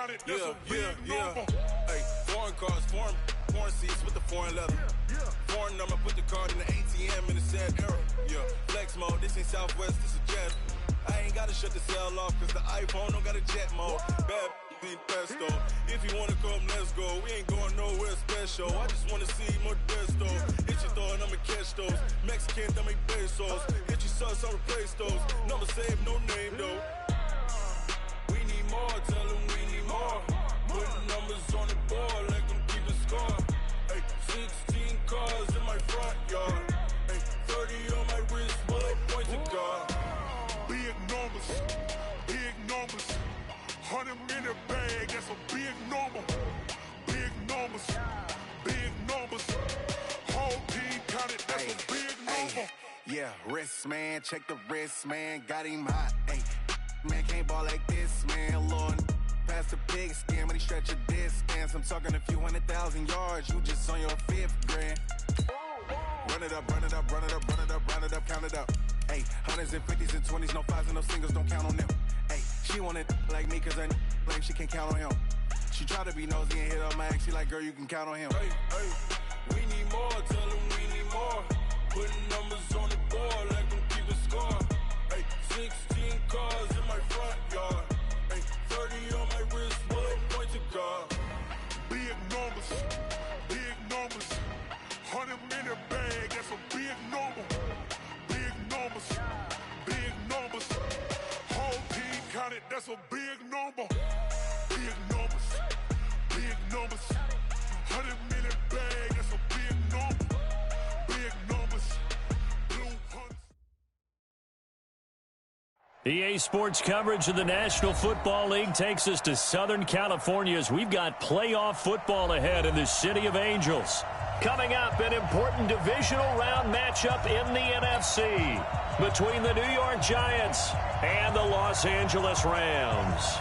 Hey, foreign cars, foreign seats with the foreign leather. Foreign number, put the card in the ATM in the sad era. Yeah, flex mode, this ain't Southwest, this is Jazz. I ain't gotta shut the cell off, cause the iPhone don't got a jet mode. Bad be pesto. If you wanna come, let's go. We ain't going nowhere special. I just wanna see more desto. Hit your throw and I'ma catch those. Mexican, dame pesos. Hit your sauce, I'll replace those. Number save, no name though. We need more, tell them we need more. Putting numbers on the board, let them keep the score. Hey, 16 cars in my front yard. Hey, 30 on my wrist, bullet point to God. Big numbers, big numbers. 100 in the bag, that's a big number. Big numbers, big numbers. Whole team counted, that's a big number. Yeah, wrist man, check the wrist man, got him hot. Hey, man can't ball like this, man. Lord, past the pig skin when he stretch a distance. I'm talking a few 100,000 yards, you just on your 5th grand. Run it up, run it up, run it up, run it up, run it up, count it up. Hey, 100s and 50s and 20s, no 5s and no singles, don't count on them. Hey, she wanted like me cause her like she can't count on him. She tried to be nosy and hit up my ex, she like, girl, you can count on him. Hey, we need more, tell them we need more. Putting numbers on the board, let them keep the score. Hey, 16 cars in my front yard. Hey, 30 on my wrist, bullet point to God. Big numbers, big numbers. 100 in the bag, that's a big number. Big numbers, big numbers. Whole team counted, that's a big number. Big numbers, big numbers. 100 in the bag, that's a big number. Big numbers. Blue hunts. EA Sports coverage of the National Football League takes us to Southern California as we've got playoff football ahead in the City of Angels. Coming up, an important divisional round matchup in the NFC between the New York Giants and the Los Angeles Rams.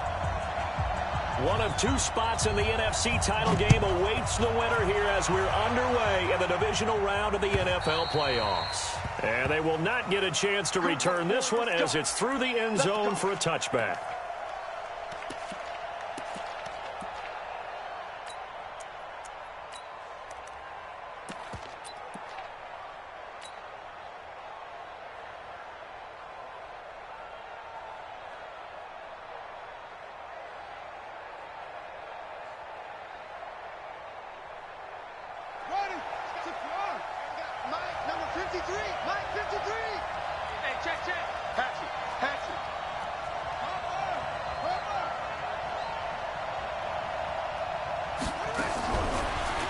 One of 2 spots in the NFC title game awaits the winner here as we're underway in the divisional round of the NFL playoffs. And they will not get a chance to return this one as it's through the end zone for a touchback.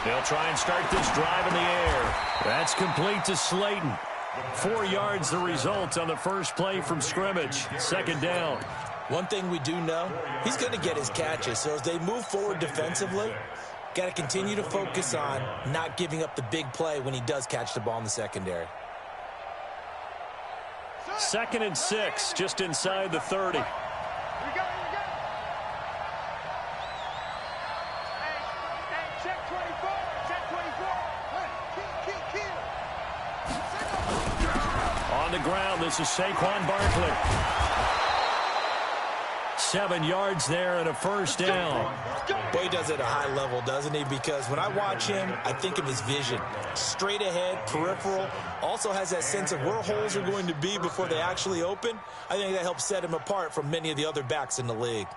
They'll try and start this drive in the air. That's complete to Slayton. 4 yards the result on the first play from scrimmage. Second down. One thing we do know, he's going to get his catches. So as they move forward defensively, got to continue to focus on not giving up the big play when he does catch the ball in the secondary. 2nd and 6, just inside the 30. On the ground, this is Saquon Barkley. 7 yards there and a first down. Boy, he does it at a high level, doesn't he? Because when I watch him, I think of his vision. Straight ahead, peripheral. Also has that sense of where holes are going to be before they actually open. I think that helps set him apart from many of the other backs in the league.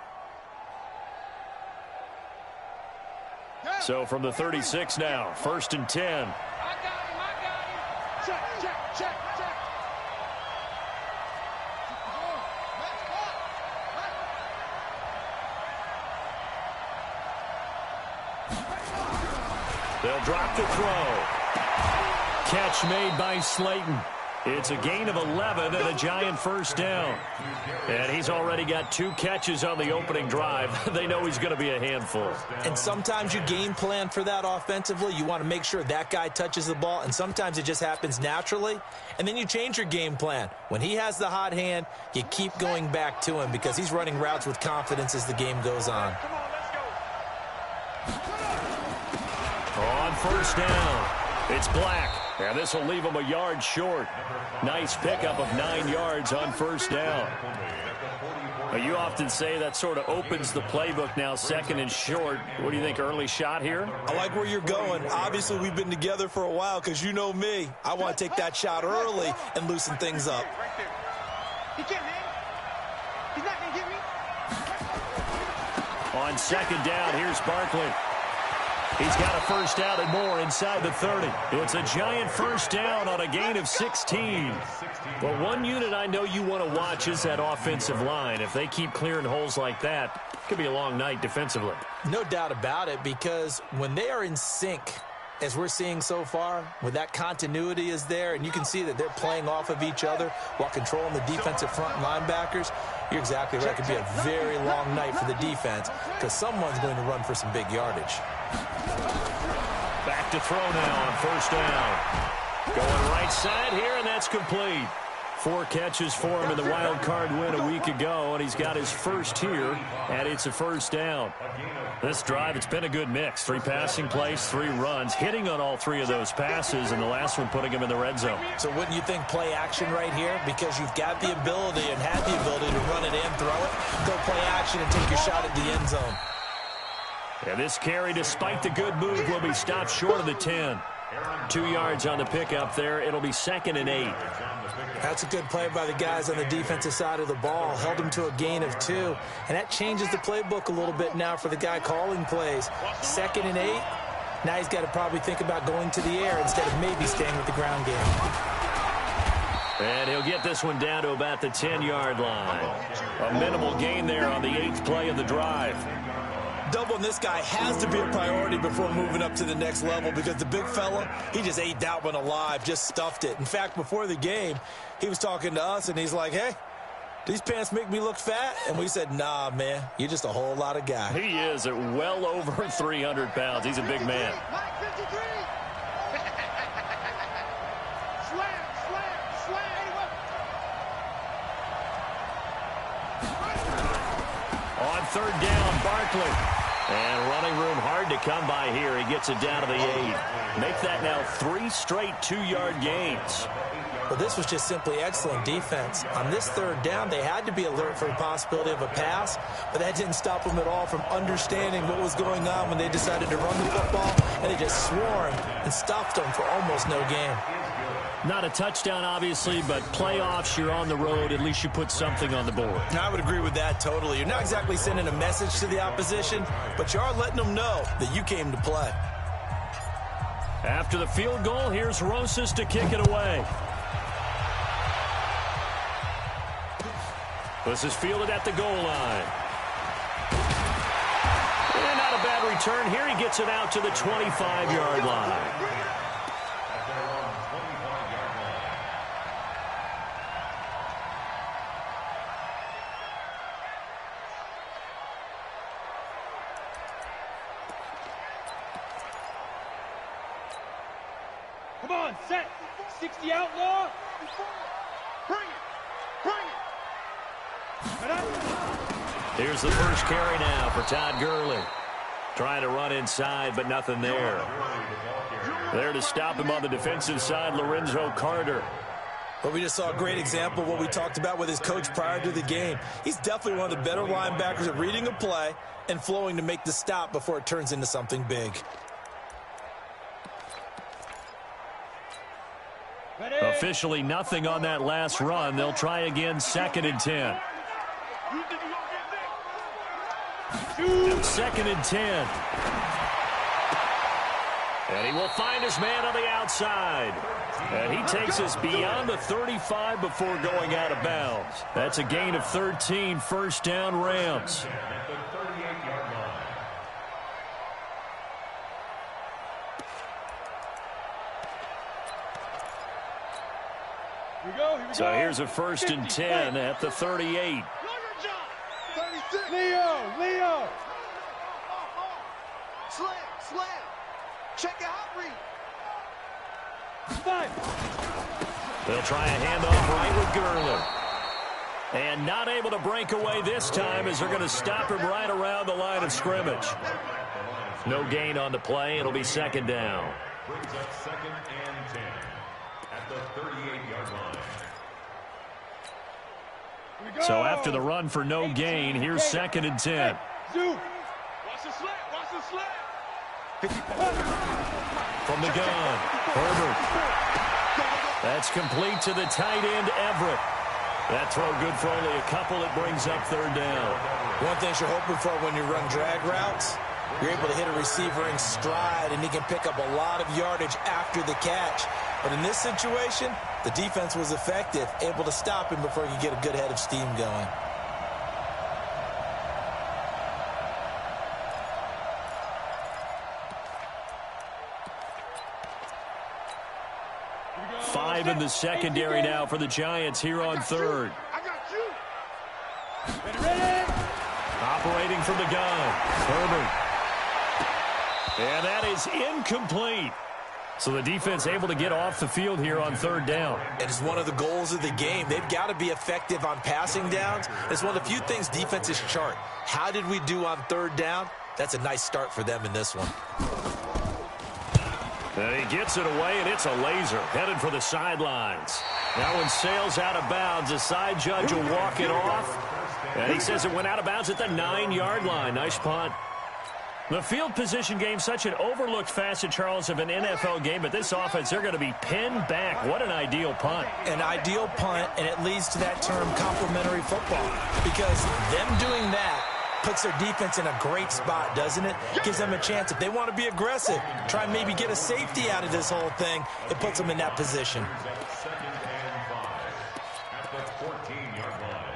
So from the 36 now, 1st and 10. I got him. Check. They'll drop the throw. Catch made by Slayton. It's a gain of 11 and a Giant first down. And he's already got 2 catches on the opening drive. They know he's going to be a handful. And sometimes you game plan for that offensively. You want to make sure that guy touches the ball, and sometimes it just happens naturally. And then you change your game plan. When he has the hot hand, you keep going back to him because he's running routes with confidence as the game goes on. On first down, it's Black. And this will leave him a yard short. Nice pickup of 9 yards on first down. Well, you often say that sort of opens the playbook now, second and short. What do you think, early shot here? I like where you're going. Obviously, we've been together for a while because you know me. I want to take that shot early and loosen things up. He can't, man. He's not going to get me. On second down, here's Barkley. He's got a first down and more inside the 30. It's a giant first down on a gain of 16. But one unit I know you want to watch is that offensive line. If they keep clearing holes like that, it could be a long night defensively. No doubt about it, because when they are in sync, as we're seeing so far, when that continuity is there, and you can see that they're playing off of each other while controlling the defensive front linebackers, you're exactly right. It could be a very long night for the defense because someone's going to run for some big yardage. Back to throw now on first down. Going right side here, and that's complete. 4 catches for him in the wild card win a week ago, and he's got his first here, and it's a first down. This drive, it's been a good mix. 3 passing plays, 3 runs, hitting on all 3 of those passes, and the last one putting him in the red zone. So wouldn't you think play action right here? Because you've got the ability and had the ability to run it and throw it. Go play action and take your shot at the end zone. And this carry, despite the good move, will be stopped short of the 10. 2 yards on the pickup there. It'll be 2nd and 8. That's a good play by the guys on the defensive side of the ball. Held him to a gain of 2. And that changes the playbook a little bit now for the guy calling plays. 2nd and 8. Now he's got to probably think about going to the air instead of maybe staying with the ground game. And he'll get this one down to about the 10-yard line. A minimal gain there on the 8th play of the drive. Doubling this guy has to be a priority before moving up to the next level because the big fella, he just ate that one alive, just stuffed it. In fact, before the game, he was talking to us, and he's like, hey, these pants make me look fat? And we said, nah, man, you're just a whole lot of guy. He is at well over 300 pounds. He's a big man. On 3rd down, Barkley. And running room hard to come by here. He gets it down to the 8. Make that now 3 straight 2-yard gains. Well, this was just simply excellent defense. On this 3rd down, they had to be alert for the possibility of a pass, but that didn't stop them at all from understanding what was going on when they decided to run the football, and they just swarmed and stopped them for almost no gain. Not a touchdown, obviously, but playoffs, you're on the road. At least you put something on the board. I would agree with that totally. You're not exactly sending a message to the opposition, but you are letting them know that you came to play. After the field goal, here's Rosas to kick it away. This is fielded at the goal line. And not a bad return. Here he gets it out to the 25-yard line. Come on, set. 60 outlaw. Bring it. Bring it. Here's the first carry now for Todd Gurley. Trying to run inside, but nothing there. There to stop him on the defensive side, Lorenzo Carter. But we just saw a great example of what we talked about with his coach prior to the game. He's definitely one of the better linebackers at reading a play and flowing to make the stop before it turns into something big. Officially nothing on that last run. They'll try again, 2nd and 10. 2nd and 10. And he will find his man on the outside. And he takes us beyond the 35 before going out of bounds. That's a gain of 13, first down Rams. So here's a 1st and 10 at the 38. Leo. Slam. Check out, read. They'll try a handoff right with Gurley. And not able to break away this time as they're going to stop him right around the line of scrimmage. No gain on the play. It'll be 2nd down. Brings up 2nd and 10 at the 38-yard line. So after the run for no gain, here's 2nd and 10. Watch the slant. Watch the slant. From the gun, Herbert. That's complete to the tight end, Everett. That throw good for only a couple. It brings up 3rd down. One thing you're hoping for when you run drag routes, you're able to hit a receiver in stride, and he can pick up a lot of yardage after the catch. But in this situation, the defense was effective, able to stop him before he could get a good head of steam going. Five in the secondary now for the Giants here on 3rd. I got you. Operating from the gun, Herbert. And that is incomplete. So the defense able to get off the field here on 3rd down. It is one of the goals of the game. They've got to be effective on passing downs. It's one of the few things defenses chart. How did we do on 3rd down? That's a nice start for them in this one. And he gets it away, and it's a laser headed for the sidelines. That one sails out of bounds. The side judge will walk it off. And he says it went out of bounds at the 9-yard line. Nice punt. The field position game, such an overlooked facet, Charles, of an NFL game, but this offense, they're going to be pinned back. What an ideal punt. An ideal punt, and it leads to that term complementary football, because them doing that puts their defense in a great spot, doesn't it? Gives them a chance. If they want to be aggressive, try and maybe get a safety out of this whole thing, it puts them in that position. 2nd and 5 at the 14-yard line.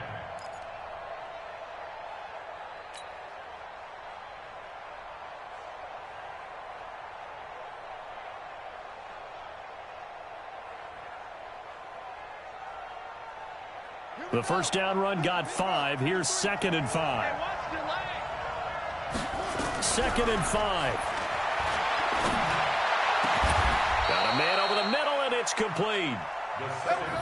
The first down run got 5. Here's 2nd and 5. 2nd and 5. Got a man over the middle, and it's complete.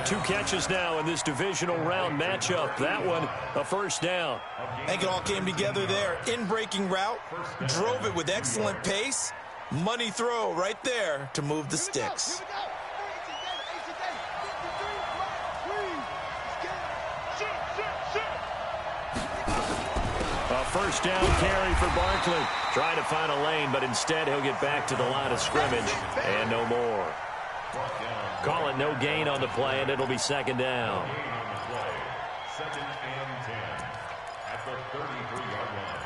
2 catches now in this divisional round matchup. That one, a first down. I think it all came together there. In-breaking route, drove it with excellent pace. Money throw right there to move the sticks. A first down carry for Barkley. Trying to find a lane, but instead he'll get back to the line of scrimmage. And no more. Call it no gain on the play, and it'll be 2nd down. 2nd and 10 at the 33-yard line.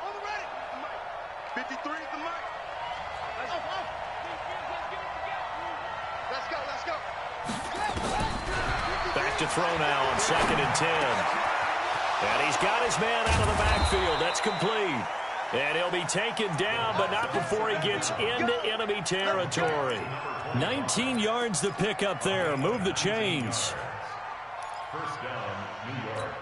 On the ready. 53 is the mic. Let's go. Let's go. Back to throw now on 2nd and 10. And he's got his man out of the backfield. That's complete. And he'll be taken down, but not before he gets into enemy territory. 19 yards to pick up there. Move the chains. First down, New York.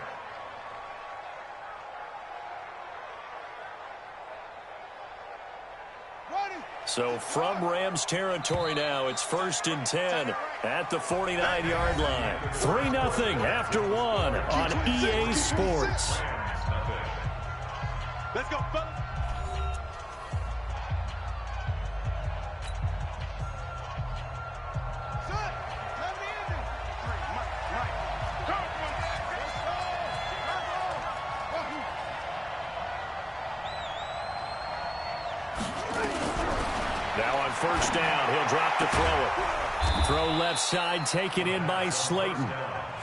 So from Rams territory now, it's 1st and 10 at the 49-yard line. 3-0 after 1 on EA Sports. Let's go, fellas. Now on first down, he'll drop to throw it. Throw left side, taken in by Slayton.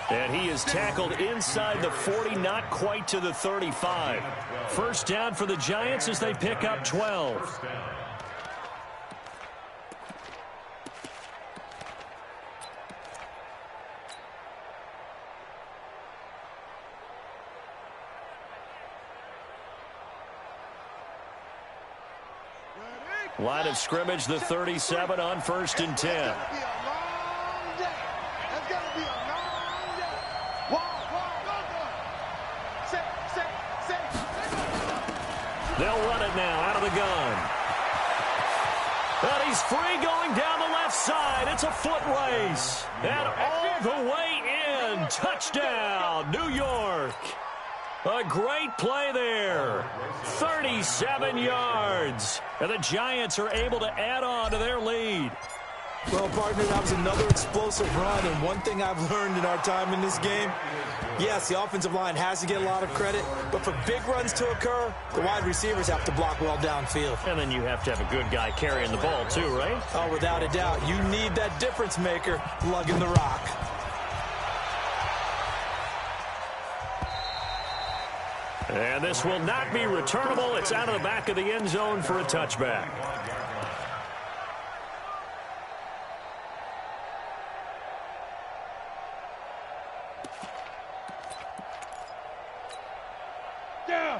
And he is tackled inside the 40, not quite to the 35. First down for the Giants as they pick up 12. Line of scrimmage, the 37 on 1st and 10. They'll run it now out of the gun. And he's free going down the left side. It's a foot race. And all the way in. Touchdown, New York. A great play there. 37 57 yards. And the Giants are able to add on to their lead. Well, partner, that was another explosive run, and one thing I've learned in our time in this game, yes, the offensive line has to get a lot of credit, but for big runs to occur, the wide receivers have to block well downfield. And then you have to have a good guy carrying the ball too, right? Oh, without a doubt. You need that difference maker lugging the rock. And this will not be returnable. It's out of the back of the end zone for a touchback.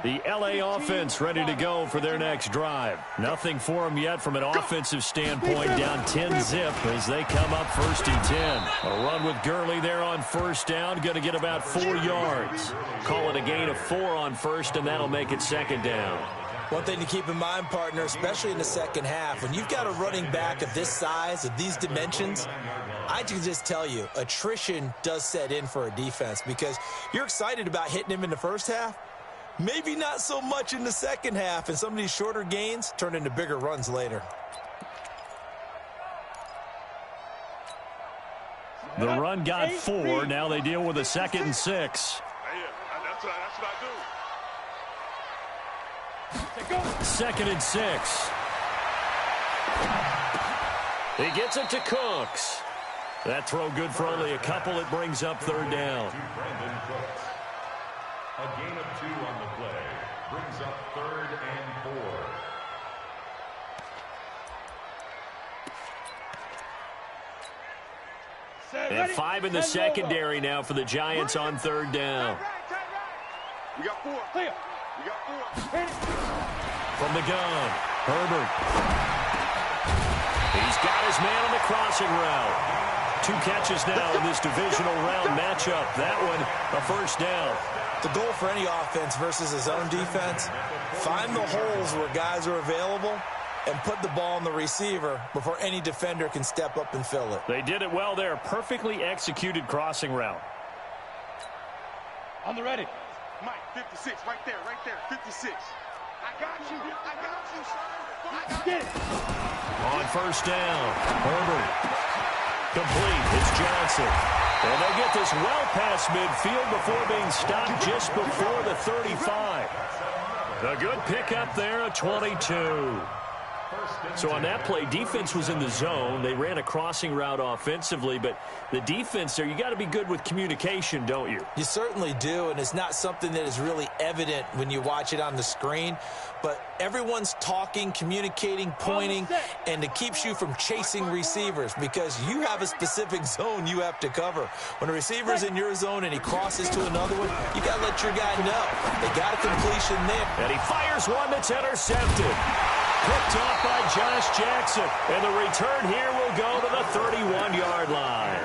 The LA offense ready to go for their next drive. Nothing for them yet from an offensive standpoint. Down 10-zip as they come up 1st and 10. A run with Gurley there on first down. Going to get about 4 yards. Call it a gain of 4 on first, and that'll make it 2nd down. One thing to keep in mind, partner, especially in the second half, when you've got a running back of this size, of these dimensions, I can just tell you, attrition does set in for a defense because you're excited about hitting him in the first half. Maybe not so much in the second half, and some of these shorter gains turn into bigger runs later. The run got 4. Now they deal with a 2nd and 6. That's what I do. 2nd and 6. He gets it to Cooks. That throw good for only a couple. It brings up 3rd down. A gain of 2 on the play brings up 3rd and 4. And 5 in the secondary now for the Giants on 3rd down. We got 4. Clear. We got 4. From the gun, Herbert. He's got his man on the crossing route. 2 catches now in this divisional round matchup. That one, a 1st down. The goal for any offense versus his own defense, find the holes where guys are available and put the ball on the receiver before any defender can step up and fill it. They did it well there. Perfectly executed crossing route. On the ready. Mike, 56, right there, 56. I got you, son. Get it. On 1st down, Herbert. Complete. It's Johnson. And they get this well past midfield before being stopped just before the 35. A good pickup there at 22. So on that play, defense was in the zone. They ran a crossing route offensively, but the defense there, you got to be good with communication, don't you? You certainly do, and it's not something that is really evident when you watch it on the screen, but everyone's talking, communicating, pointing, and it keeps you from chasing receivers because you have a specific zone you have to cover. When a receiver's in your zone and he crosses to another one, you got to let your guy know. They got a completion there. And he fires one that's intercepted. Picked off by Josh Jackson. And the return here will go to the 31-yard line.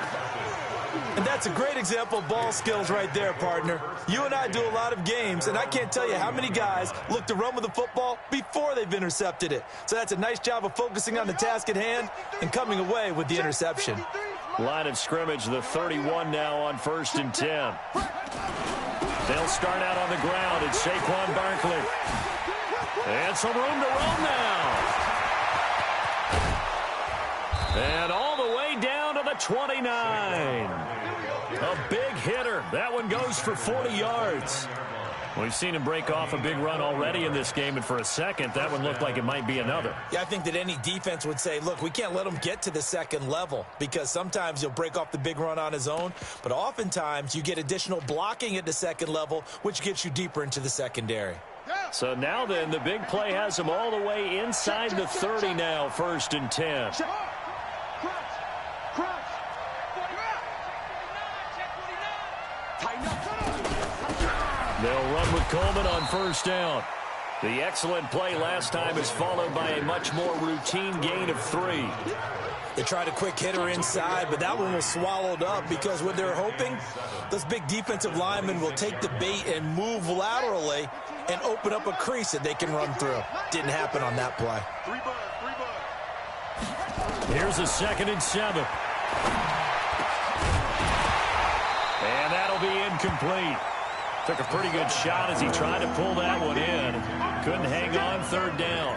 And that's a great example of ball skills right there, partner. You and I do a lot of games, and I can't tell you how many guys look to run with the football before they've intercepted it. So that's a nice job of focusing on the task at hand and coming away with the interception. Line of scrimmage, the 31 now on 1st and 10. They'll start out on the ground. It's Saquon Barkley. And some room to roam now. And all the way down to the 29. A big hitter. That one goes for 40 yards. We've seen him break off a big run already in this game, and for a second, that one looked like it might be another. Yeah, I think that any defense would say, look, we can't let him get to the second level because sometimes he'll break off the big run on his own, but oftentimes you get additional blocking at the second level, which gets you deeper into the secondary. So now then, the big play has him all the way inside the 30 now, 1st and 10. They'll run with Coleman on 1st down. The excellent play last time is followed by a much more routine gain of 3. They tried a quick hitter inside, but that one was swallowed up because what they're hoping, those big defensive linemen will take the bait and move laterally and open up a crease that they can run through. Didn't happen on that play. Here's a 2nd and 7. And that'll be incomplete. Took a pretty good shot as he tried to pull that one in. Couldn't hang on third down.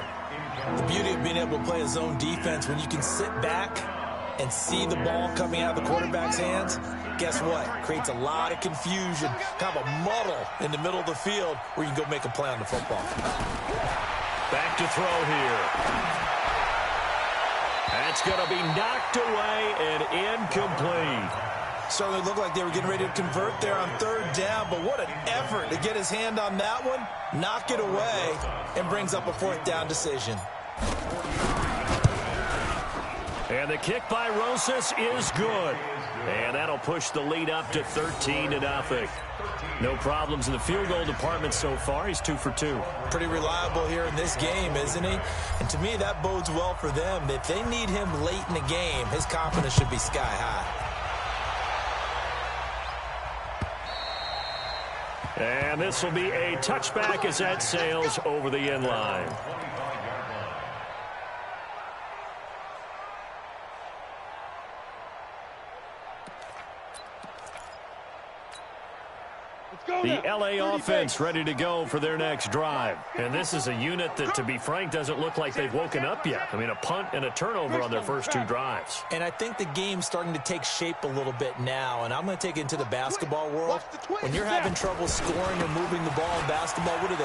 The beauty of being able to play a zone defense when you can sit back and see the ball coming out of the quarterback's hands, guess what? Creates a lot of confusion, kind of a muddle in the middle of the field where you can go make a play on the football. Back to throw here. That's going to be knocked away and incomplete. Certainly looked like they were getting ready to convert there on third down, but what an effort to get his hand on that one, knock it away, and brings up a fourth down decision. And the kick by Rosas is good. And that'll push the lead up to 13-0. No problems in the field goal department so far. He's 2 for 2. Pretty reliable here in this game, isn't he? And to me, that bodes well for them. If they need him late in the game, his confidence should be sky high. And this will be a touchback as that sails over the end line. The LA offense ready to go for their next drive. And this is a unit that, to be frank, doesn't look like they've woken up yet. I mean, a punt and a turnover on their first 2 drives. And I think the game's starting to take shape a little bit now. And I'm going to take it into the basketball world. When you're having trouble scoring or moving the ball in basketball, what do?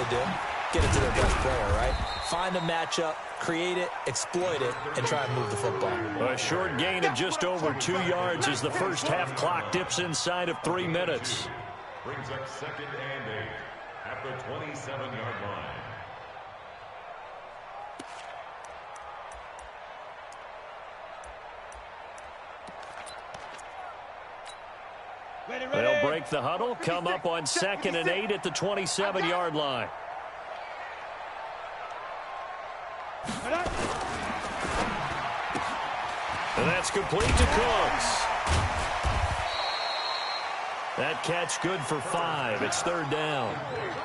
Get it to their best player, right? Find a matchup, create it, exploit it, and try and move the football. A short gain of just over 2 yards as the first half clock dips inside of 3 minutes. Brings up 2nd and 8 at the 27-yard line. They'll break the huddle, come up on 2nd and 8 at the 27-yard line. And that's complete to Cooks. That catch good for 5. It's 3rd down.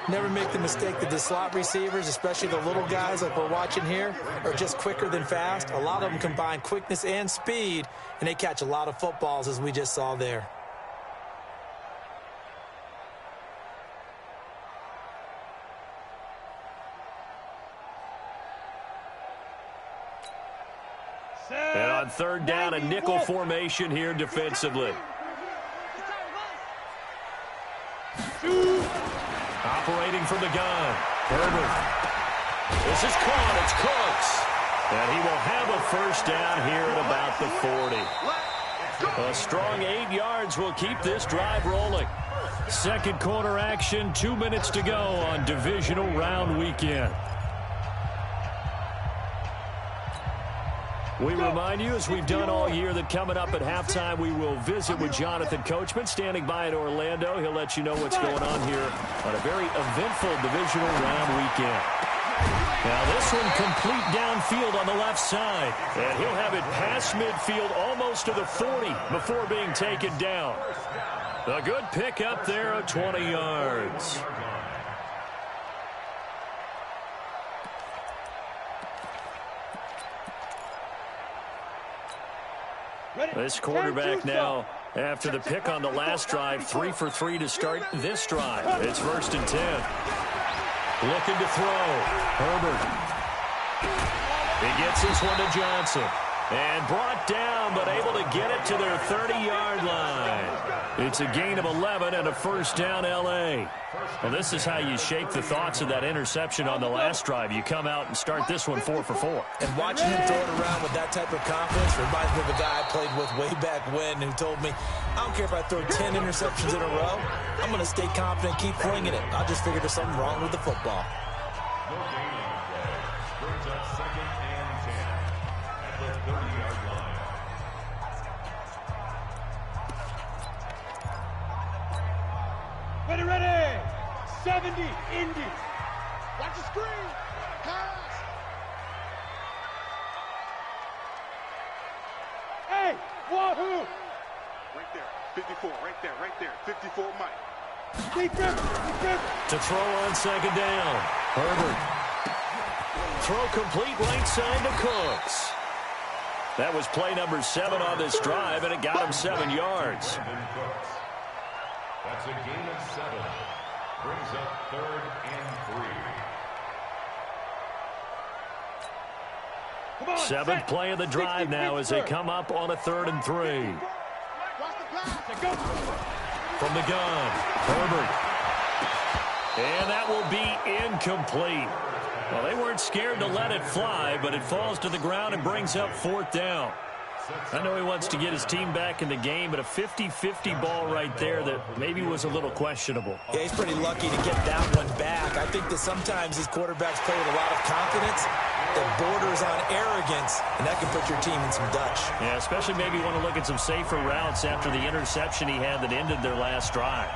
Never make the mistake that the slot receivers, especially the little guys like we're watching here, are just quicker than fast. A lot of them combine quickness and speed, and they catch a lot of footballs, as we just saw there. And on 3rd down, a nickel formation here defensively. Operating from the gun, Herbert. This is caught. It's Cooks. And he will have a first down here at about the 40. A strong 8 yards will keep this drive rolling. Second quarter action, 2 minutes to go on divisional round weekend. We remind you, as we've done all year, that coming up at halftime, we will visit with Jonathan Coachman, standing by in Orlando. He'll let you know what's going on here on a very eventful divisional round weekend. Now this one complete downfield on the left side. And he'll have it past midfield almost to the 40 before being taken down. A good pick up there at 20 yards. This quarterback now, after the pick on the last drive, 3 for 3 to start this drive. It's 1st and 10. Looking to throw. Herbert. He gets this one to Johnson. And brought down, but able to get it to their 30-yard line. It's a gain of 11 and a first down, L.A. Well, this is how you shake the thoughts of that interception on the last drive. You come out and start this one 4 for 4. And watching him throw it around with that type of confidence reminds me of a guy I played with way back when who told me, I don't care if I throw 10 interceptions in a row. I'm going to stay confident, keep flinging it. I just figured there's something wrong with the football. Brings up 2nd and 10 at the 30-yard line. Ready. 70, Indy. Watch the screen. Pass. Hey, wahoo. Right there, 54, right there, 54 Mike. Defense. To throw on 2nd down. Herbert. Throw complete right side to Cooks. That was play number 7 on this drive, and it got him 7 yards. That's a gain of 7. Brings up 3rd and 3. Seventh play of the drive now as they come up on a 3rd and 3. From the gun, Herbert. And that will be incomplete. Well, they weren't scared to let it fly, but it falls to the ground and brings up 4th down. I know he wants to get his team back in the game, but a 50-50 ball right there that maybe was a little questionable. Yeah, he's pretty lucky to get that one back. I think that sometimes these quarterbacks play with a lot of confidence that borders on arrogance, and that can put your team in some Dutch. Yeah, especially maybe want to look at some safer routes after the interception he had that ended their last drive.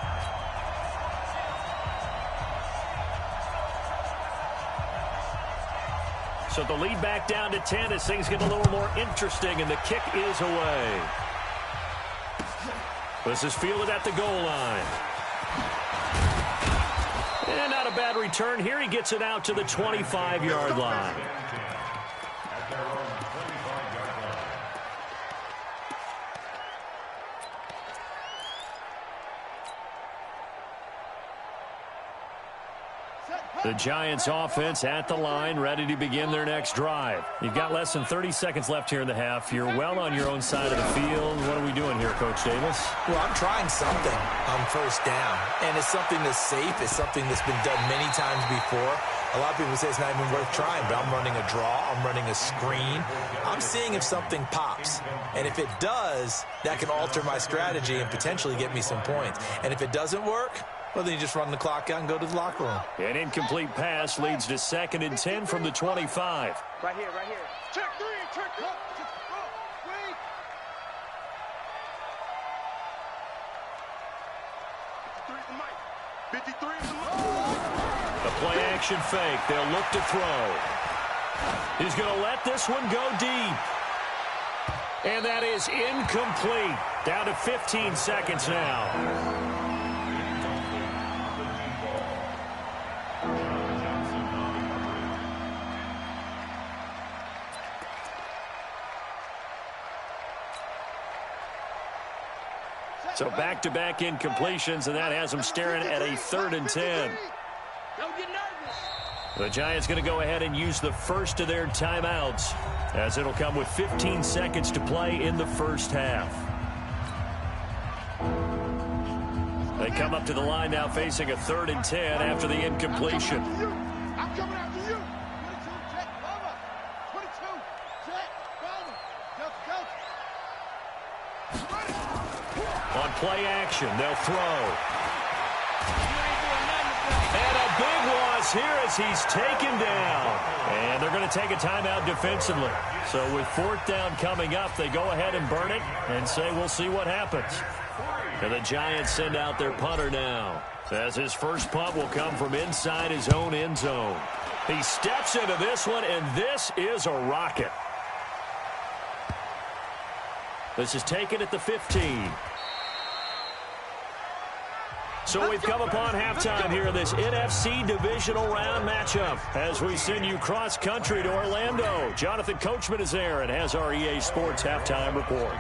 So the lead back down to 10 as things get a little more interesting, and the kick is away. This is fielded at the goal line. And not a bad return here. He gets it out to the 25-yard line. At their own 25-yard line. The Giants offense at the line, ready to begin their next drive. You've got less than 30 seconds left here in the half. You're well on your own side of the field. What are we doing here, Coach Davis? Well, I'm trying something on 1st down, and it's something that's safe. It's something that's been done many times before. A lot of people say it's not even worth trying, but I'm running a draw. I'm running a screen. I'm seeing if something pops, and if it does, that can alter my strategy and potentially get me some points. And if it doesn't work, well, then you just run the clock out and go to the locker room. An incomplete pass leads to 2nd and 10 from the 25. Right here, right here. Check 3, check 3. Wait. 53 is the mic. The play action fake. They'll look to throw. He's going to let this one go deep. And that is incomplete. Down to 15 seconds now. So back-to-back incompletions, and that has them staring at a 3rd and 10. Don't get nervous. The Giants going to go ahead and use the first of their timeouts, as it'll come with 15 seconds to play in the first half. They come up to the line now facing a 3rd and 10 after the incompletion. I'm coming after you. 22, check, cover. 22, check, cover. Delta. On play action, they'll throw. And a big loss here as he's taken down. And they're going to take a timeout defensively. So with 4th down coming up, they go ahead and burn it and say we'll see what happens. And the Giants send out their punter now, as his first punt will come from inside his own end zone. He steps into this one, and this is a rocket. This is taken at the 15. So we've come upon halftime here in this NFC divisional round matchup as we send you cross-country to Orlando. Jonathan Coachman is there and has our EA Sports halftime report.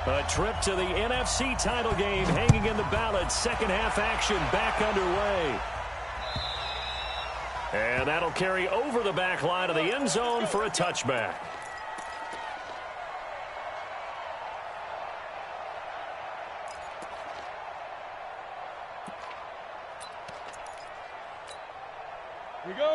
A trip to the NFC title game hanging in the balance. Second half action back underway. And that'll carry over the back line of the end zone for a touchback.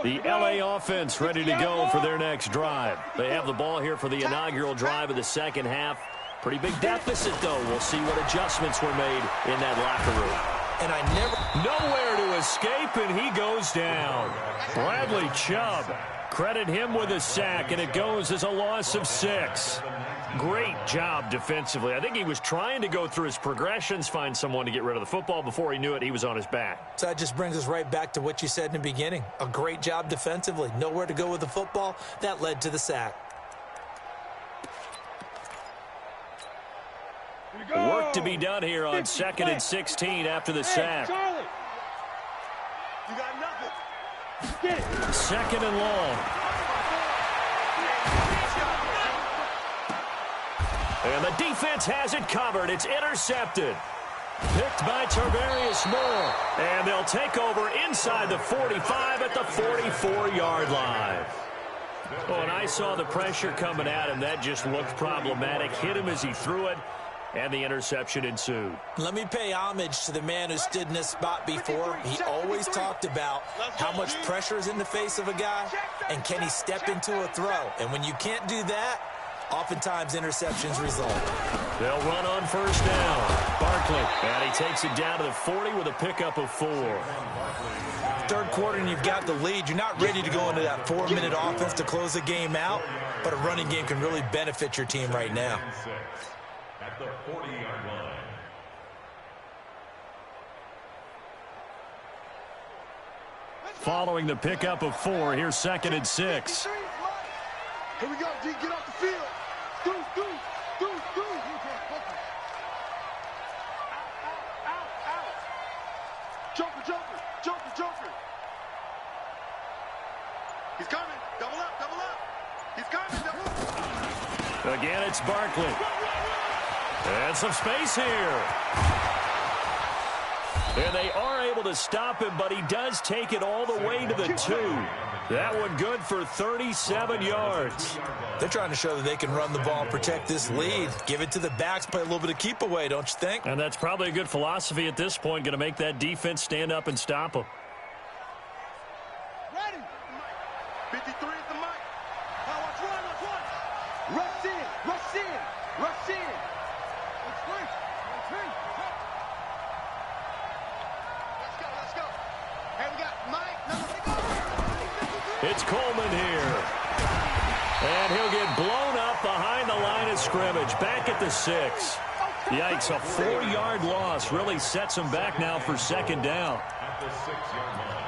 The LA offense ready to go for their next drive. They have the ball here for the inaugural drive of the second half. Pretty big deficit, though. We'll see what adjustments were made in that locker room. And Nowhere to escape, and he goes down. Bradley Chubb. Credit him with a sack, and it goes as a loss of 6. Great job defensively. I think he was trying to go through his progressions, find someone to get rid of the football. Before he knew it, he was on his back. So that just brings us right back to what you said in the beginning. A great job defensively. Nowhere to go with the football. That led to the sack. Work to be done here on 2nd and 16 after the sack. Charlie. You got nothing. Get it. 2nd and long. And the defense has it covered. It's intercepted. Picked by Tarvarius Moore. And they'll take over inside the 45 at the 44-yard line. Oh, and I saw the pressure coming at him. That just looked problematic. Hit him as he threw it, and the interception ensued. Let me pay homage to the man who stood in this spot before. He always talked about how much pressure is in the face of a guy, and can he step into a throw. And when you can't do that, oftentimes interceptions result. They'll run on first down. Barkley, and he takes it down to the 40 with a pickup of 4. Third quarter and you've got the lead. You're not ready to go into that 4-minute offense to close the game out, but a running game can really benefit your team right now. At the 40-yard line. Following the pickup of 4, here's 2nd and 6. Here we go, D. Get off the field. Do. Joker. He's coming. Double up. He's coming. Double up. Again, it's Barkley. And some space here. And they are able to stop him, but he does take it all the way to the 2. That one good for 37 yards. They're trying to show that they can run the ball and protect this lead. Give it to the backs, play a little bit of keep away, don't you think? And that's probably a good philosophy at this point, going to make that defense stand up and stop them. Ready. 53 is the mic. Now watch one. Rush in. It's free. Let's go. Hey, we got Mike. It's Coleman here. And he'll get blown up behind the line of scrimmage. Back at the 6. Yikes, a 4-yard loss really sets him back now for 2nd down. At the 6-yard line.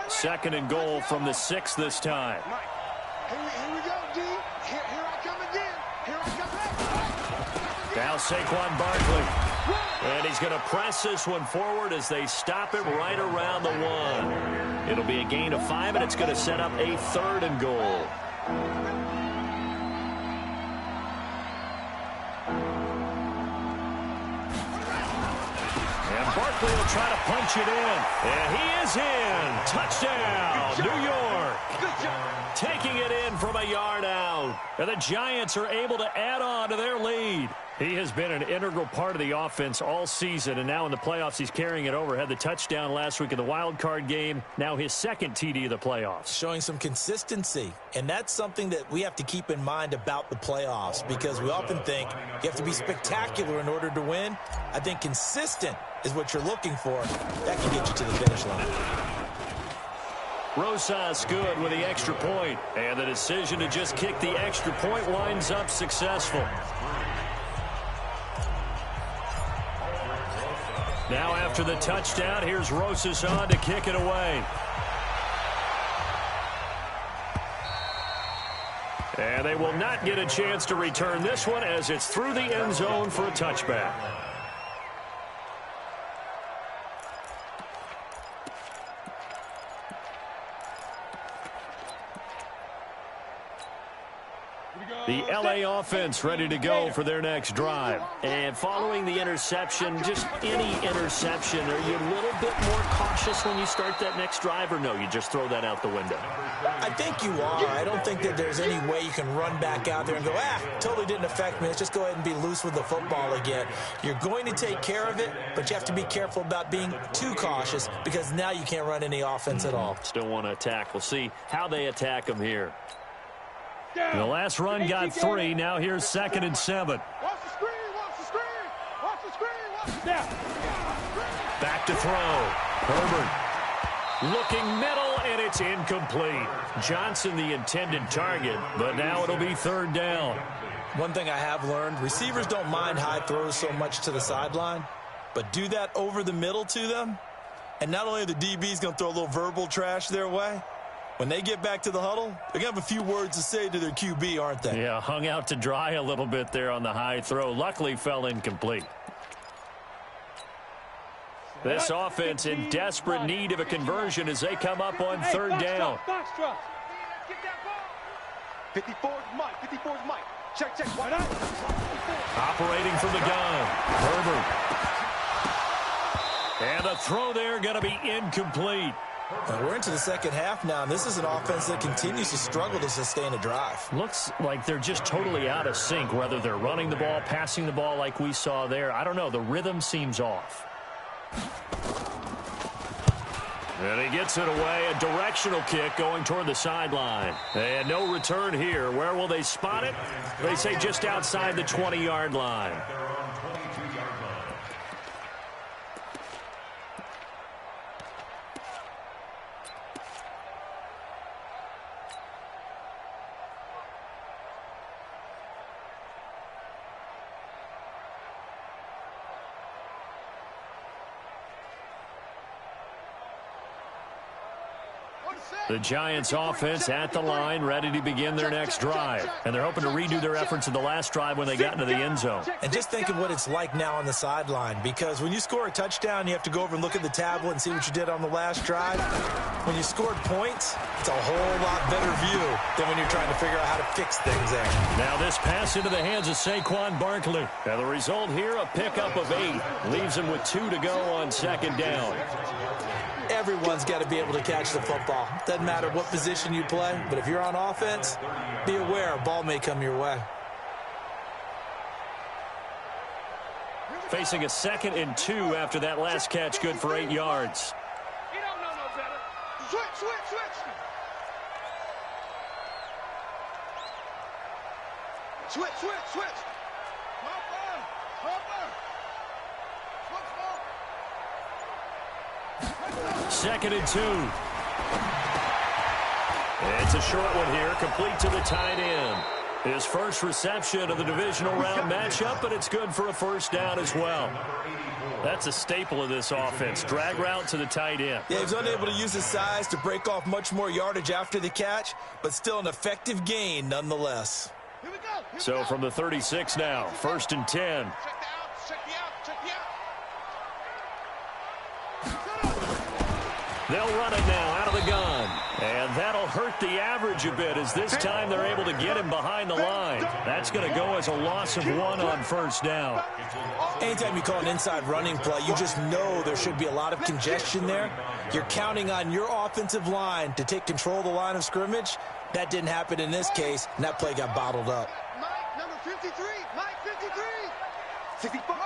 Second and goal from the 6 this time. Here we go, D. Here I come again. Now Saquon Barkley. And he's going to press this one forward as they stop him right around the 1. It'll be a gain of 5, and it's going to set up a 3rd and goal. And Barkley will try to punch it in. And he is in. Touchdown, New York. Taking it in from a yard out. And the Giants are able to add on to their lead. He has been an integral part of the offense all season, and now in the playoffs he's carrying it over. Had the touchdown last week in the wild card game. Now his 2nd TD of the playoffs. Showing some consistency, and that's something that we have to keep in mind about the playoffs, because we often think you have to be spectacular in order to win. I think consistent is what you're looking for. That can get you to the finish line. Rosas good with the extra point, and the decision to just kick the extra point winds up successful. Now after the touchdown, here's Rosas on to kick it away. And they will not get a chance to return this one as it's through the end zone for a touchback. The LA offense ready to go for their next drive. And following the interception, just any interception, are you a little bit more cautious when you start that next drive, or no, you just throw that out the window? I think you are. I don't think that there's any way you can run back out there and go, totally didn't affect me. Let's just go ahead and be loose with the football again. You're going to take care of it, but you have to be careful about being too cautious, because now you can't run any offense at all. Still want to attack. We'll see how they attack them here. The last run got 3. Now here's 2nd and 7. Watch the screen. Back to throw. Herbert looking middle, and it's incomplete. Johnson the intended target, but now it'll be 3rd down. One thing I have learned, receivers don't mind high throws so much to the sideline, but do that over the middle to them, and not only are the DBs going to throw a little verbal trash their way, when they get back to the huddle, they're going to have a few words to say to their QB, aren't they? Yeah, hung out to dry a little bit there on the high throw. Luckily fell incomplete. This offense in desperate need of a conversion as they come up on third down. 54's Mike. 54's Mike. Check. Operating from the gun. Herbert. And the throw there going to be incomplete. And we're into the second half now, and this is an offense that continues to struggle to sustain a drive. Looks like they're just totally out of sync, whether they're running the ball, passing the ball like we saw there. I don't know. The rhythm seems off. And he gets it away. A directional kick going toward the sideline. And no return here. Where will they spot it? They say just outside the 20-yard line. The Giants offense at the line, ready to begin their next drive. And they're hoping to redo their efforts in the last drive when they got into the end zone. And just think of what it's like now on the sideline, because when you score a touchdown, you have to go over and look at the tablet and see what you did on the last drive. When you scored points, it's a whole lot better view than when you're trying to figure out how to fix things there. Now this pass into the hands of Saquon Barkley. Now the result here, a pickup of 8. Leaves him with 2 to go on second down. Everyone's got to be able to catch the football. Doesn't matter what position you play, but if you're on offense, be aware a ball may come your way. Facing a 2nd and 2 after that last catch, good for 8 yards. You don't know no better. Switch. Second and 2. It's a short one here, complete to the tight end. His first reception of the divisional round matchup, but it's good for a first down as well. That's a staple of this offense. Drag route to the tight end. Yeah, he's unable to use his size to break off much more yardage after the catch, but still an effective gain nonetheless. So from the 36 now, 1st and 10. They'll run it now out of the gun. And that'll hurt the average a bit as this time they're able to get him behind the line. That's going to go as a loss of 1 on first down. Anytime you call an inside running play, you just know there should be a lot of congestion there. You're counting on your offensive line to take control of the line of scrimmage. That didn't happen in this case, and that play got bottled up. Mike, number 53. Mike, 53. 65.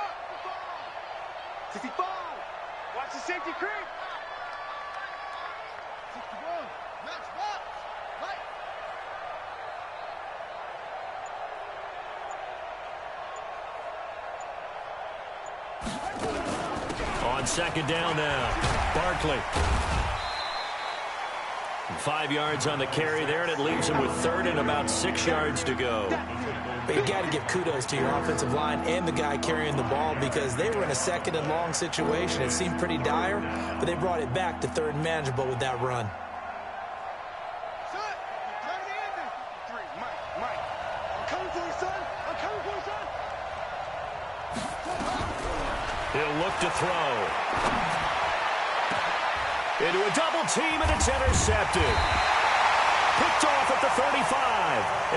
65. Watch the safety creep. 61. Next box. Mike. On second down now, Barkley. 5 yards on the carry there, and it leaves him with 3rd and about 6 yards to go. But you got to give kudos to your offensive line and the guy carrying the ball, because they were in a 2nd and long situation. It seemed pretty dire, but they brought it back to 3rd and manageable with that run. Mike. I'm coming for you, son. I'm coming for you, son. He'll look to throw. Into a double team, and it's intercepted. Picked off at the 35.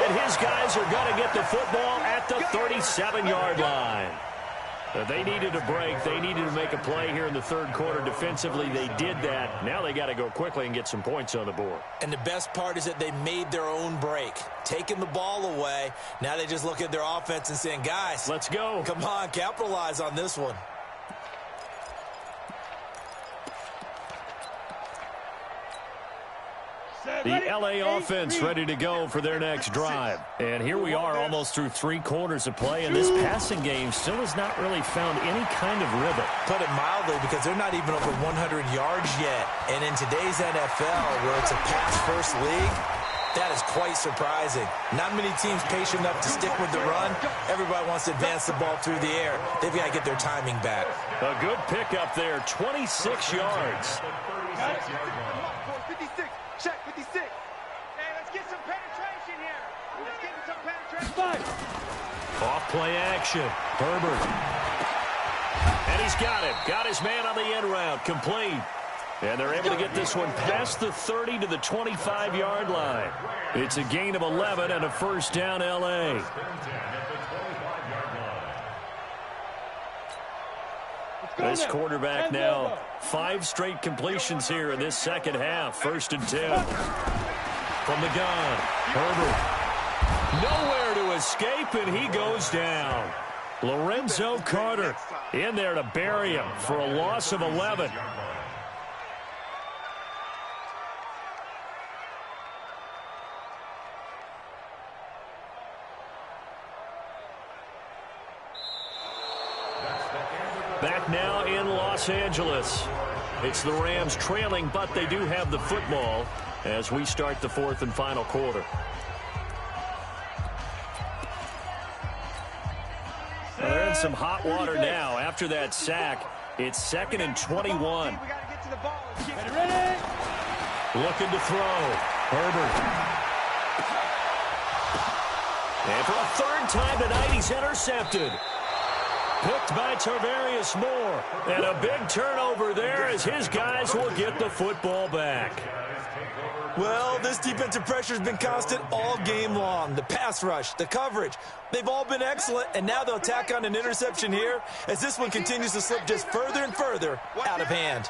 And his guys are going to get the football at the 37-yard line. They needed a break. They needed to make a play here in the 3rd quarter. Defensively, they did that. Now they got to go quickly and get some points on the board. And the best part is that they made their own break, taking the ball away. Now they just look at their offense and saying, guys, let's go. Come on, capitalize on this one. The LA offense ready to go for their next drive. And here we are almost through 3 quarters of play, and this passing game still has not really found any kind of rhythm. Put it mildly, because they're not even over 100 yards yet. And in today's NFL, where it's a pass-first league, that is quite surprising. Not many teams patient enough to stick with the run. Everybody wants to advance the ball through the air. They've got to get their timing back. A good pickup there, 26 yards. 56. Check 56. Hey, let's get some penetration here. Let's get some penetration. Off play action. Herbert. And he's got it. Got his man on the end route. Complete. And they're able to get this one past the 30 to the 25-yard line. It's a gain of 11 and a first down, L.A. This quarterback now 5 straight completions here in this second half. 1st and 10. From the gun, Herbert. Nowhere to escape, and he goes down. Lorenzo Carter in there to bury him for a loss of 11. Back now in Los Angeles. It's the Rams trailing, but they do have the football as we start the 4th and final quarter. Well, they're in some hot water now. After that sack, it's 2nd and 21. Looking to throw. Herbert. And for a 3rd time tonight, he's intercepted. Picked by Tarvarius Moore. And a big turnover there as his guys will get the football back. Well, this defensive pressure has been constant all game long. The pass rush, the coverage, they've all been excellent, and now they'll tack on an interception here as this one continues to slip just further and further out of hand.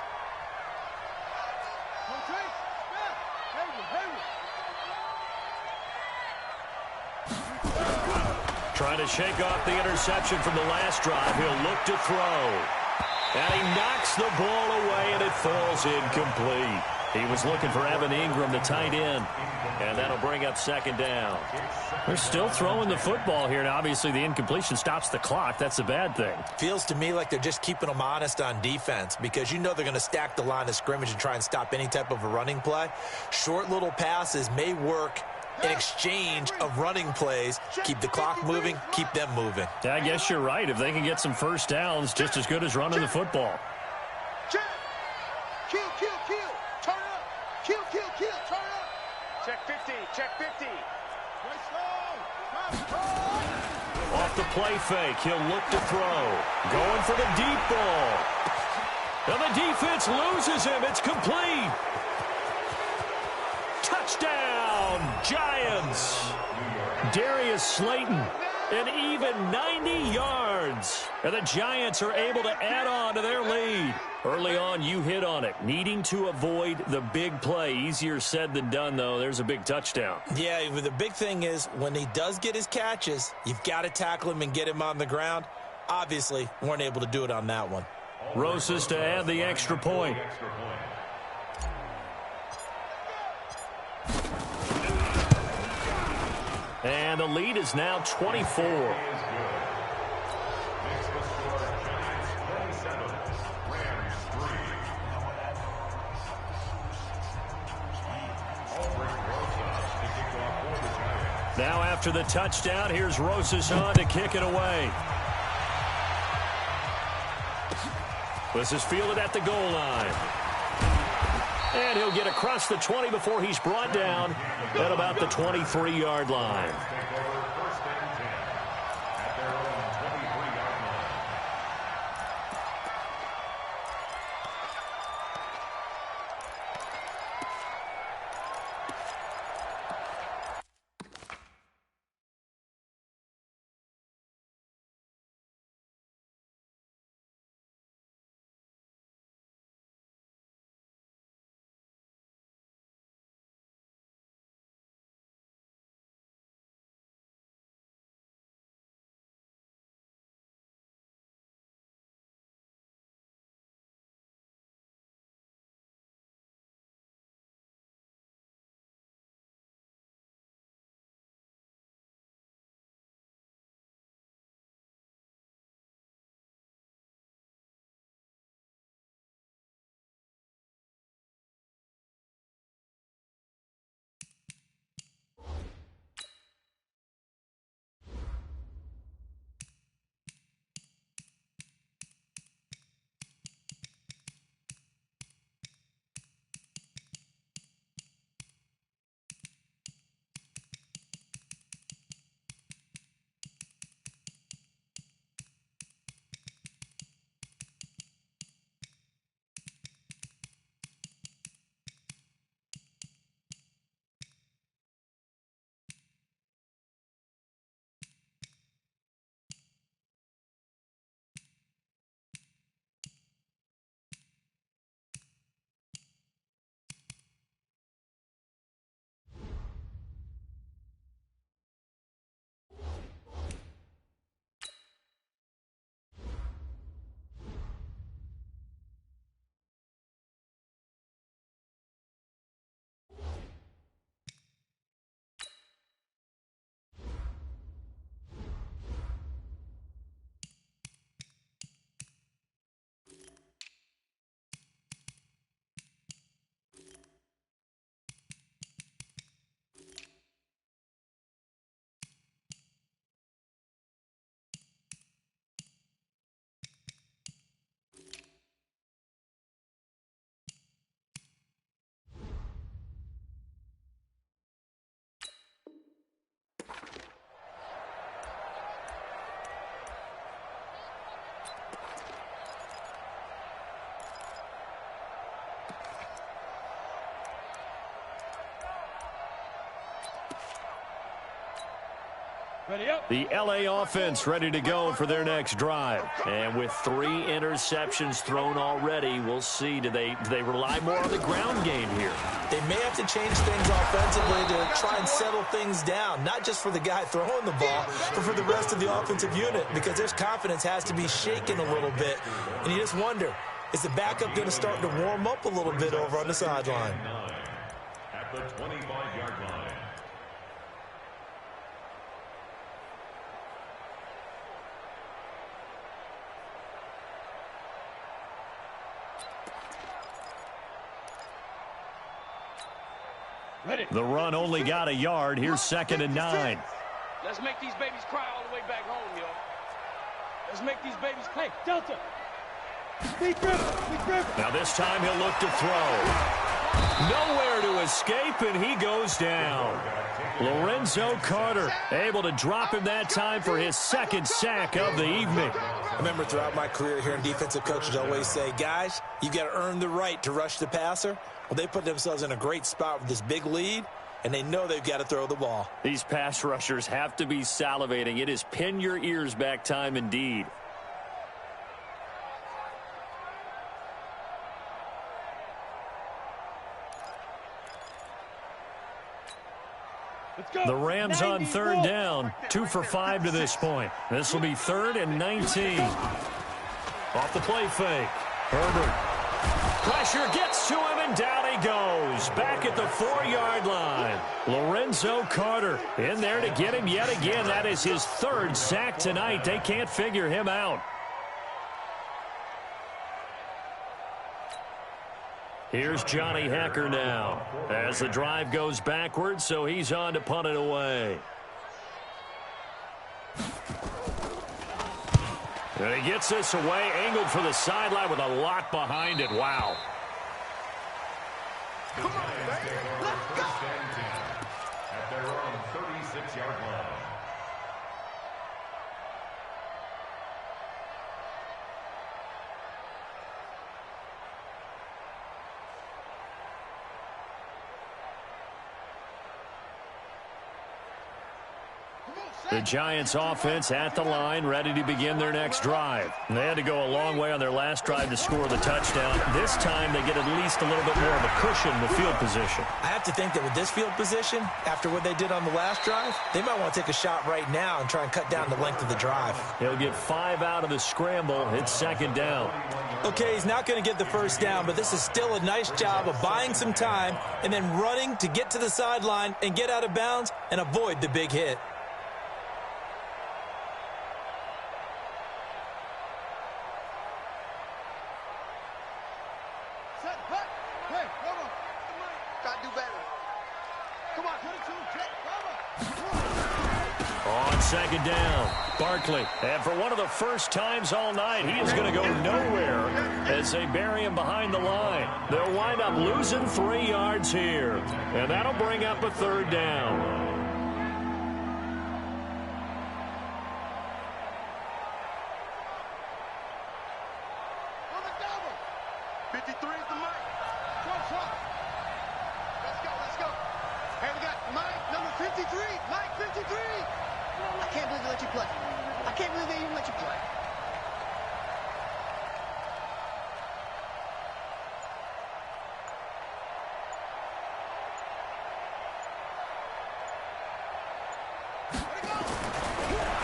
Trying to shake off the interception from the last drive. He'll look to throw. And he knocks the ball away, and it falls incomplete. He was looking for Evan Ingram, the tight end. And that'll bring up 2nd down. They're still throwing the football here. And obviously, the incompletion stops the clock. That's a bad thing. Feels to me like they're just keeping them honest on defense because you know they're going to stack the line of scrimmage and try and stop any type of a running play. Short little passes may work in exchange of running plays. Keep the clock moving, keep them moving. Yeah, I guess you're right. If they can get some first downs, just as good as running the football. Check. Kill. Turn up. Kill. Turn up. Check 50. Check 50. Off the play fake, he'll look to throw. Going for the deep ball. And the defense loses him. It's complete. Touchdown, Giants. Darius Slayton, an even 90 yards. And the Giants are able to add on to their lead. Early on, you hit on it. Needing to avoid the big play. Easier said than done, though. There's a big touchdown. Yeah, the big thing is when he does get his catches, you've got to tackle him and get him on the ground. Obviously, weren't able to do it on that one. Rosas to add the extra point. And the lead is now 24. Now after the touchdown, here's Rosas on to kick it away. This is fielded at the goal line. And he'll get across the 20 before he's brought down at about the 23-yard line. The LA offense ready to go for their next drive. And with 3 interceptions thrown already, we'll see. Do they rely more on the ground game here? They may have to change things offensively to try and settle things down, not just for the guy throwing the ball, but for the rest of the offensive unit, because their confidence has to be shaken a little bit. And you just wonder, is the backup going to start to warm up a little bit over on the sideline? At the 25-yard line. The run only got a yard. Here's 2nd and 9. Let's make these babies cry all the way back home, yo. Let's make these babies cry. Hey, Delta. Now this time he'll look to throw. Nowhere to escape, and he goes down. Lorenzo Carter able to drop him that time for his 2nd sack of the evening. I remember throughout my career here in defensive coaches always say, guys, you got to earn the right to rush the passer. Well, they put themselves in a great spot with this big lead, and they know they've got to throw the ball. These pass rushers have to be salivating. It is pin your ears back time indeed. The Rams on 3rd down, 2 for 5 to this point. This will be 3rd and 19. Off the play fake. Herbert. Pressure gets to him, and down he goes. Back at the 4-yard line. Lorenzo Carter in there to get him yet again. That is his 3rd sack tonight. They can't figure him out. Here's Johnny Hecker now as the drive goes backwards, so he's on to punt it away. And he gets this away, angled for the sideline with a lot behind it. Wow. Come on, baby. Let's go. At their own 36-yard line. The Giants offense at the line, ready to begin their next drive. They had to go a long way on their last drive to score the touchdown. This time they get at least a little bit more of a cushion with field position. I have to think that with this field position, after what they did on the last drive, they might want to take a shot right now and try and cut down the length of the drive. He'll get 5 out of the scramble. It's 2nd down. Okay, he's not going to get the 1st down, but this is still a nice job of buying some time and then running to get to the sideline and get out of bounds and avoid the big hit. On 2nd down, Barkley. And for one of the first times all night, he is going to go nowhere as they bury him behind the line. They'll wind up losing 3 yards here. And that'll bring up a 3rd down.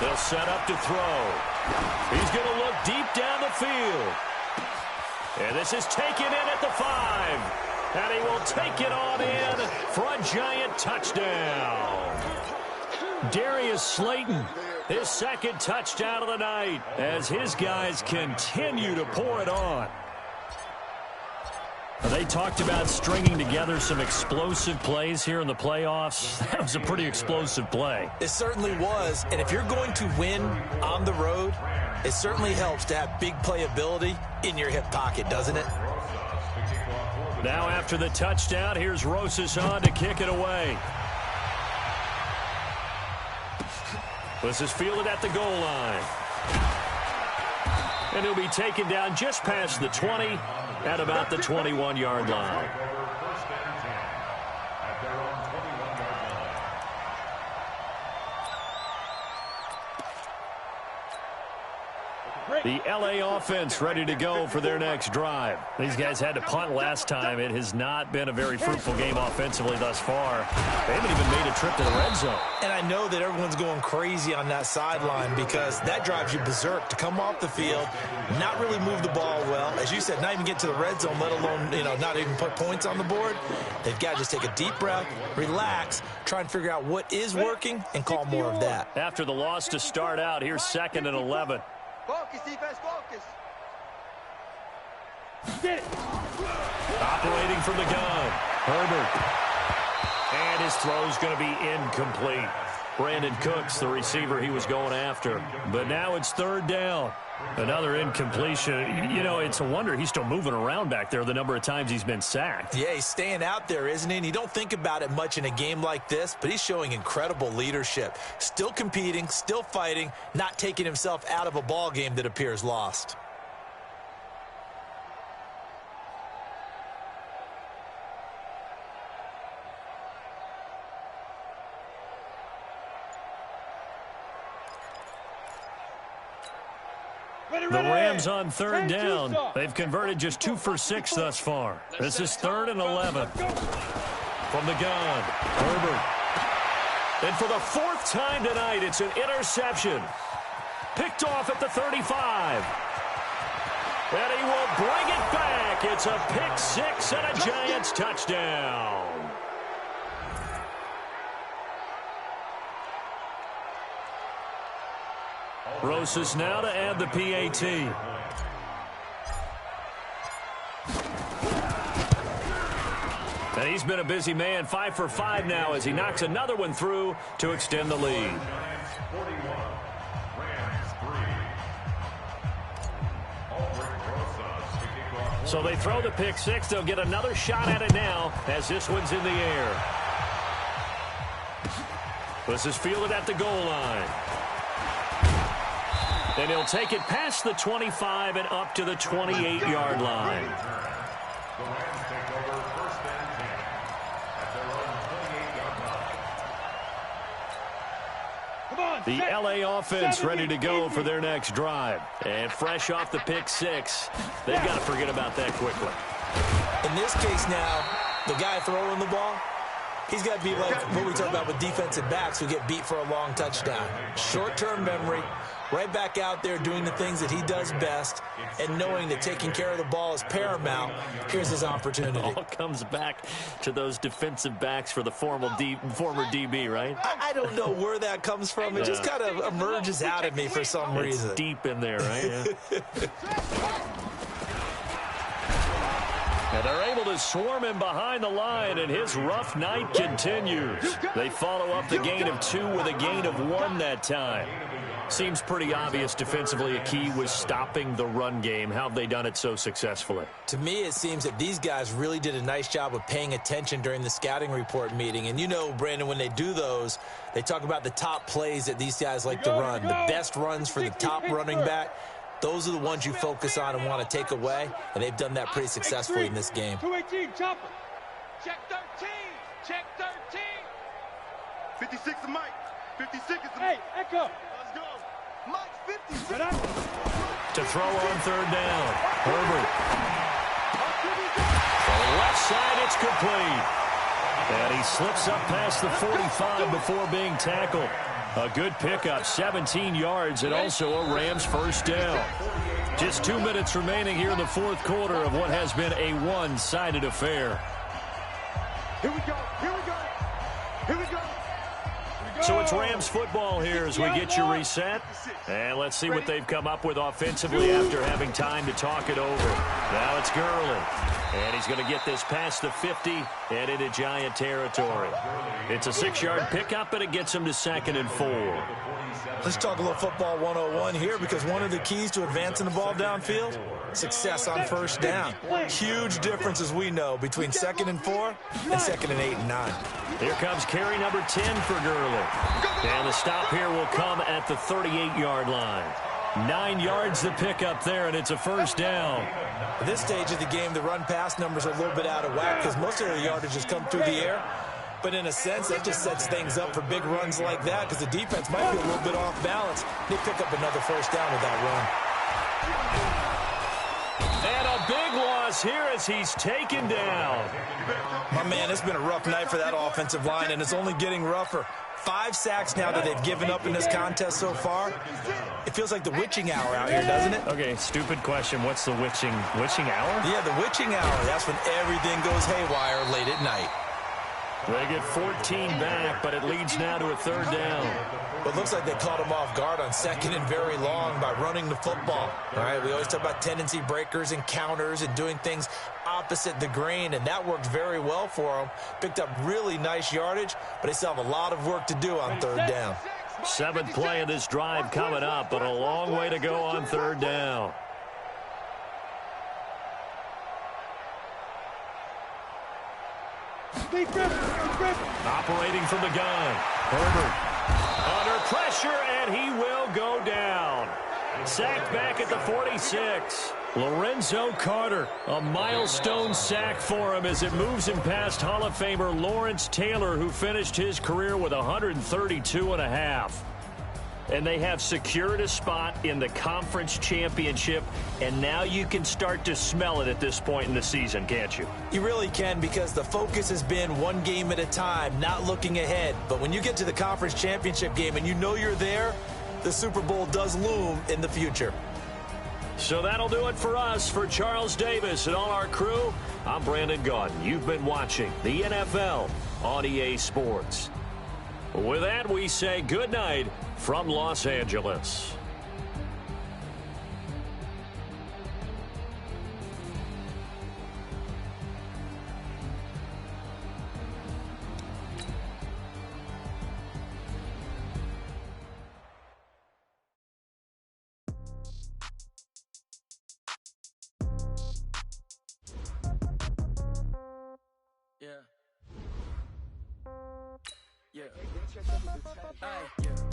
They'll set up to throw. He's going to look deep down the field. And this is taken in at the 5. And he will take it on in for a Giant touchdown. Darius Slayton, his 2nd touchdown of the night as his guys continue to pour it on. They talked about stringing together some explosive plays here in the playoffs. That was a pretty explosive play. It certainly was, and if you're going to win on the road, it certainly helps to have big playability in your hip pocket, doesn't it? Now after the touchdown, here's Rosas on to kick it away. This is fielded at the goal line. And he'll be taken down just past the 20 at about the 21-yard line. The LA offense ready to go for their next drive. These guys had to punt last time. It has not been a very fruitful game offensively thus far. They haven't even made a trip to the red zone. And I know that everyone's going crazy on that sideline because that drives you berserk to come off the field, not really move the ball well. As you said, not even get to the red zone, let alone, not even put points on the board. They've got to just take a deep breath, relax, try and figure out what is working, and call more of that. After the loss to start out, here's 2nd and 11. Focus, defense, focus. Operating from the gun, Herbert. And his throw's going to be incomplete. Brandon Cooks, the receiver he was going after. But now it's 3rd down. Another incompletion. It's a wonder he's still moving around back there the number of times he's been sacked. Yeah, he's staying out there, isn't he? And you don't think about it much in a game like this, but he's showing incredible leadership. Still competing, still fighting, not taking himself out of a ball game that appears lost. The Rams on 3rd down. They've converted just 2 for 6 thus far. This is 3rd and 11. From the gun, Herbert. And for the 4th time tonight, it's an interception. Picked off at the 35. And he will bring it back. It's a pick 6 and a Giants touchdown. Rosas now to add the PAT. And he's been a busy man, 5 for 5 now as he knocks another one through to extend the lead. So they throw the pick 6. They'll get another shot at it now as this one's in the air. This is fielded at the goal line. And he'll take it past the 25 and up to the 28-yard line. The Rams take over 1st and 10 at their own 28-yard line. The LA offense ready to go for their next drive. And fresh off the pick 6, they've got to forget about that quickly. In this case now, the guy throwing the ball, he's got to be like what we talk about with defensive backs who get beat for a long touchdown. Short-term memory, right back out there doing the things that he does best, and knowing that taking care of the ball is paramount. Here's his opportunity. It all comes back to those defensive backs for the former DB, right? I don't know where that comes from. It just kind of emerges out at me for some reason. It's deep in there, right? Yeah. And they're able to swarm him behind the line, and his rough night continues. They follow up the gain of 2 with a gain of 1 that time. Seems pretty obvious defensively a key was stopping the run game. How have they done it so successfully? To me, it seems that these guys really did a nice job of paying attention during the scouting report meeting. And Brandon, when they do those, they talk about the top plays that these guys like to run, the best runs for the top running back. Those are the ones you focus on and want to take away, and they've done that pretty successfully in this game. 218, chopper. Check 13. Check 13. 56 is Mike. 56 is the Hey, Echo. Let's go. Mike 56. To throw on 3rd down. Herbert. From the left side, it's complete. And he slips up past the 45 before being tackled. A good pickup, 17 yards, and also a Rams 1st down. Just 2 minutes remaining here in the 4th quarter of what has been a one-sided affair. Here we go. Here we go. Here we go. So it's Rams football here as we get you reset. And let's see what they've come up with offensively after having time to talk it over. Now it's Gurley. And he's going to get this past the 50 and into Giant territory. It's a 6-yard pickup, and it gets him to 2nd and 4. Let's talk a little football 101 here, because one of the keys to advancing the ball downfield, success on 1st down. Huge difference, as we know, between 2nd and 4 and 2nd and 8 and 9. Here comes carry number 10 for Gurley. And the stop here will come at the 38-yard line. 9 yards to pick up there, and it's a 1st down. At this stage of the game, the run-pass numbers are a little bit out of whack because most of the yardage has come through the air. But in a sense, that just sets things up for big runs like that because the defense might be a little bit off balance. They pick up another 1st down with that run. And a big loss here as he's taken down. My man, it's been a rough night for that offensive line, and it's only getting rougher. 5 sacks now that they've given up in this contest so far. It feels like the witching hour out here, doesn't it? Okay, stupid question. What's the witching hour? Yeah, the witching hour. That's when everything goes haywire late at night. They get 14 back, but it leads now to a 3rd down. Well, it looks like they caught him off guard on 2nd and very long by running the football. All right, we always talk about tendency breakers and counters and doing things opposite the grain, and that worked very well for them. Picked up really nice yardage, but they still have a lot of work to do on 3rd down. 7th play of this drive coming up, but a long way to go on 3rd down. Operating from the gun. Herbert under pressure, and he will go down. Sacked back at the 46. Lorenzo Carter, a milestone sack for him as it moves him past Hall of Famer Lawrence Taylor, who finished his career with 132.5. And they have secured a spot in the conference championship, and now you can start to smell it at this point in the season, can't you? You really can, because the focus has been one game at a time, not looking ahead. But when you get to the conference championship game and you know you're there, the Super Bowl does loom in the future. So that'll do it for us. For Charles Davis and all our crew, I'm Brandon Gaudin. You've been watching the NFL on EA Sports. With that, we say good night from Los Angeles.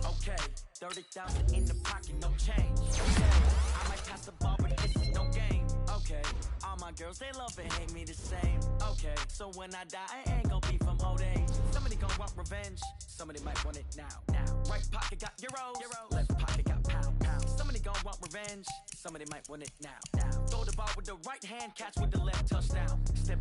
Okay, 30,000 in the pocket, no change. Okay, I might pass the ball, but this is no game. Okay, all my girls, they love and hate me the same. Okay, so when I die, I ain't gonna be from old age. Somebody gonna want revenge, somebody might want it now. Right pocket got euros, left pocket got pound. Somebody gonna want revenge, somebody might want it now. Throw the ball with the right hand, catch with the left, touchdown. Step